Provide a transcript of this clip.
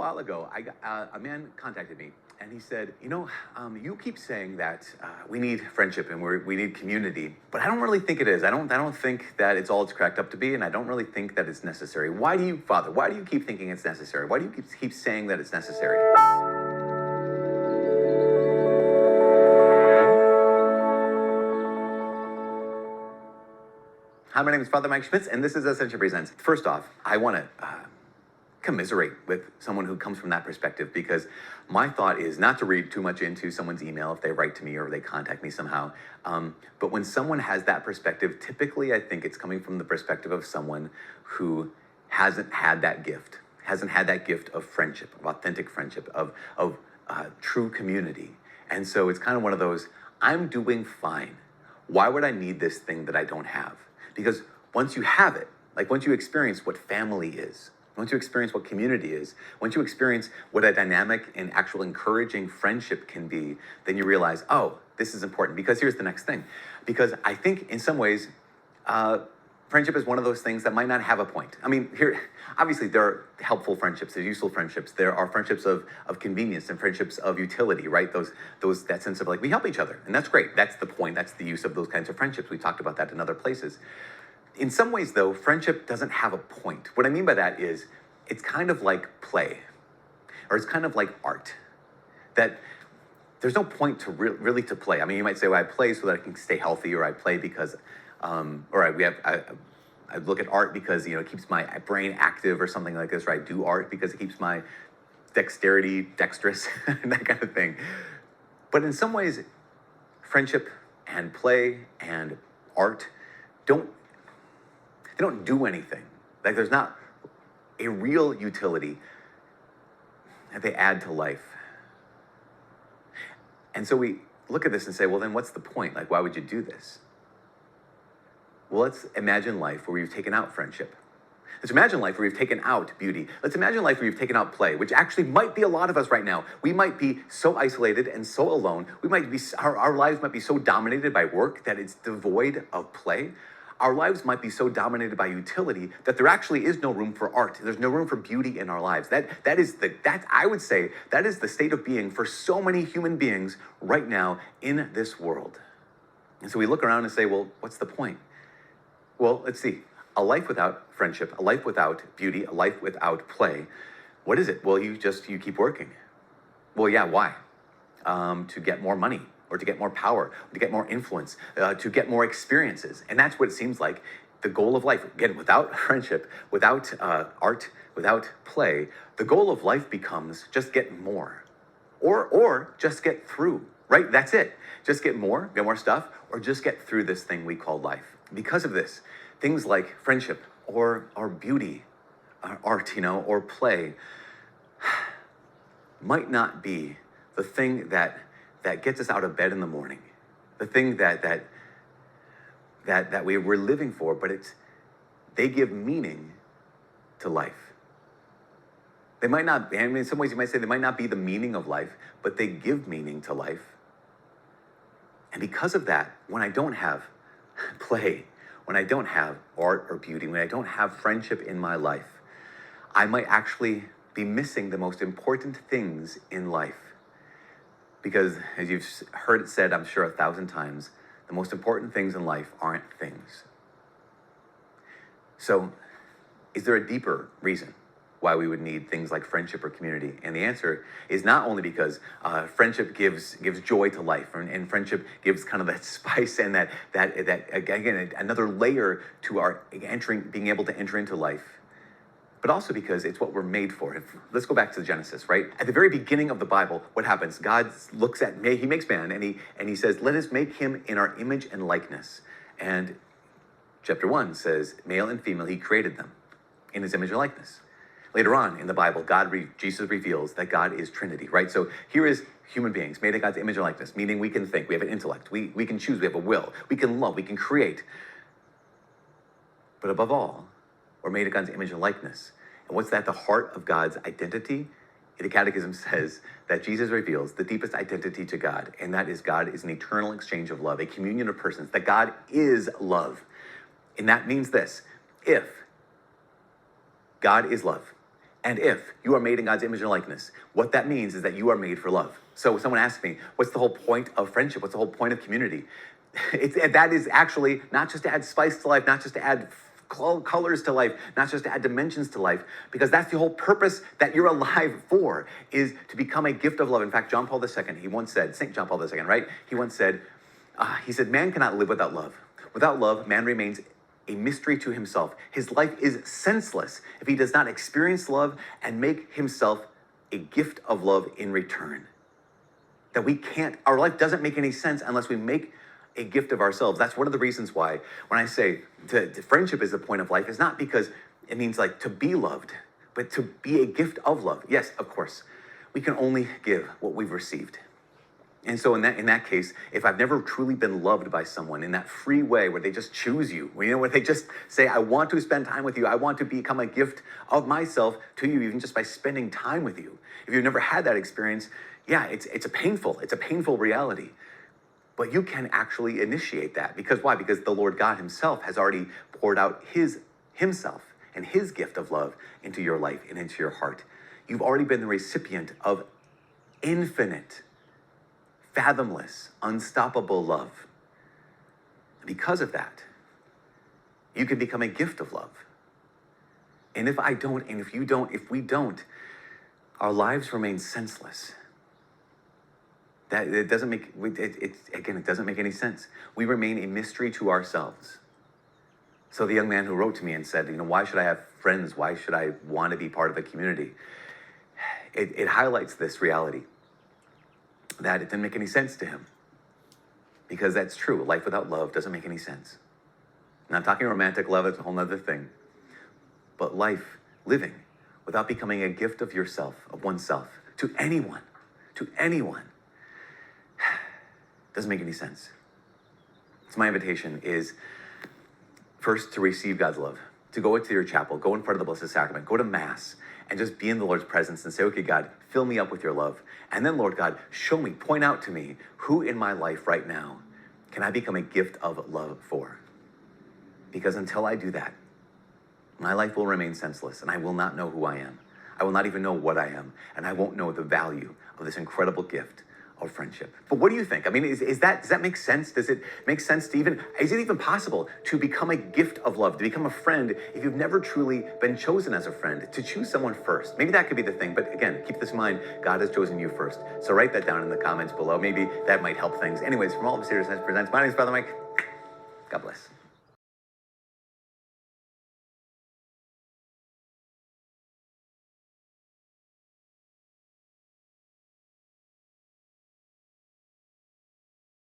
while ago, a man contacted me and he said, you keep saying that we need friendship and we need community, but I don't really think it is. I don't think that it's all it's cracked up to be, and I don't really think that it's necessary. Why do you, Father? Why do you keep thinking it's necessary? Why do you keep saying that it's necessary? Hi, my name is Father Mike Schmitz, and this is Ascension Presents. First off, I want to commiserate with someone who comes from that perspective, because my thought is not to read too much into someone's email if they write to me or they contact me somehow. But when someone has that perspective, typically I think it's coming from the perspective of someone who hasn't had that gift of friendship, of authentic friendship, of true community. And so it's kind of one of those, I'm doing fine. Why would I need this thing that I don't have? Because once you have it, like once you experience what family is, once you experience what community is, once you experience what a dynamic and actual encouraging friendship can be, then you realize, oh, this is important. Because here's the next thing. Because I think in some ways, friendship is one of those things that might not have a point. I mean, here, obviously there are helpful friendships, there's useful friendships, there are friendships of convenience and friendships of utility, right? That sense of like, we help each other, and that's great. That's the point, that's the use of those kinds of friendships. We talked about that in other places. In some ways though, friendship doesn't have a point. What I mean by that is, it's kind of like play, or it's kind of like art, that there's no point to really to play. I mean, you might say, well, I play so that I can stay healthy, or I play because, I look at art because, it keeps my brain active or something like this, or I do art because it keeps my dexterity dexterous, and that kind of thing. But in some ways, friendship and play and art they don't do anything. Like there's not a real utility that they add to life. And so we look at this and say, well, then what's the point? Like, why would you do this? Well, let's imagine life where we've taken out friendship. Let's imagine life where we've taken out beauty. Let's imagine life where we've taken out play, which actually might be a lot of us right now. We might be so isolated and so alone. Our lives might be so dominated by work that it's devoid of play. Our lives might be so dominated by utility that there actually is no room for art. There's no room for beauty in our lives. I would say that is the state of being for so many human beings right now in this world. And so we look around and say, well, what's the point? Well, let's see. A life without friendship, a life without beauty, a life without play. What is it? Well, you keep working. Well, yeah, why? To get more money, or to get more power, to get more influence, to get more experiences. And that's what it seems like the goal of life. Again, without friendship, without art, without play, the goal of life becomes just get more, or just get through, right? That's it. Just get more stuff, or just get through this thing we call life. Because of this, things like friendship or beauty, art, or play might not be the thing that gets us out of bed in the morning, the thing that we're living for, but they give meaning to life. They might not, I mean, in some ways you might say they might not be the meaning of life, but they give meaning to life. And because of that, when I don't have play, when I don't have art or beauty, when I don't have friendship in my life, I might actually be missing the most important things in life. Because as you've heard it said, I'm sure 1,000 times, the most important things in life aren't things. So is there a deeper reason why we would need things like friendship or community? And the answer is not only because friendship gives joy to life, and friendship gives kind of that spice and that again, another layer to our being able to enter into life, but also because it's what we're made for. Let's go back to Genesis, right? At the very beginning of the Bible, what happens? God looks at, he makes man, and he says, let us make him in our image and likeness. And chapter 1 says, male and female, he created them in his image and likeness. Later on in the Bible, Jesus reveals that God is Trinity, right? So here is human beings made in God's image and likeness, meaning we can think, we have an intellect, we can choose, we have a will, we can love, we can create. But above all, we're made in God's image and likeness. And what's at the heart of God's identity? The Catechism says that Jesus reveals the deepest identity to God, and that is God is an eternal exchange of love, a communion of persons, that God is love. And that means this: if God is love, And if you are made in God's image and likeness, what that means is that you are made for love. So someone asked me, what's the whole point of friendship? What's the whole point of community? That is actually not just to add spice to life, not just to add colors to life, not just to add dimensions to life, because that's the whole purpose that you're alive for, is to become a gift of love. In fact, John Paul II, he once said, St. John Paul II, right? He once said, man cannot live without love. Without love, man remains a mystery to himself. His life is senseless if he does not experience love and make himself a gift of love in return. Our life doesn't make any sense unless we make a gift of ourselves. That's one of the reasons why when I say friendship is the point of life, is not because it means like to be loved, but to be a gift of love. Yes, of course, we can only give what we've received. And so in that case, if I've never truly been loved by someone in that free way where they just choose you, where they just say, I want to spend time with you, I want to become a gift of myself to you, even just by spending time with you. If you've never had that experience, yeah, it's a painful reality. But you can actually initiate that. Because why? Because the Lord God himself has already poured out himself and his gift of love into your life and into your heart. You've already been the recipient of infinite, fathomless, unstoppable love. Because of that, you can become a gift of love. And if I don't, and if you don't, if we don't, our lives remain senseless. It doesn't make any sense. We remain a mystery to ourselves. So the young man who wrote to me and said, why should I have friends? Why should I want to be part of a community? It highlights this reality that it didn't make any sense to him. Because that's true. Life without love doesn't make any sense. I'm not talking romantic love, it's a whole other thing. But living without becoming a gift of yourself, of oneself, to anyone, doesn't make any sense. So my invitation is first to receive God's love, to go into your chapel, go in front of the Blessed Sacrament, go to Mass, and just be in the Lord's presence and say, okay, God, fill me up with your love. And then, Lord God, show me, point out to me who in my life right now can I become a gift of love for? Because until I do that, my life will remain senseless and I will not know who I am. I will not even know what I am, and I won't know the value of this incredible gift of friendship. But what do you think? I mean, does that make sense? Does it make sense to is it even possible to become a gift of love, to become a friend if you've never truly been chosen as a friend, to choose someone first? Maybe that could be the thing, but again, keep this in mind, God has chosen you first. So write that down in the comments below. Maybe that might help things. Anyways, from all of us here at Ascension Presents, my name is Father Mike. God bless.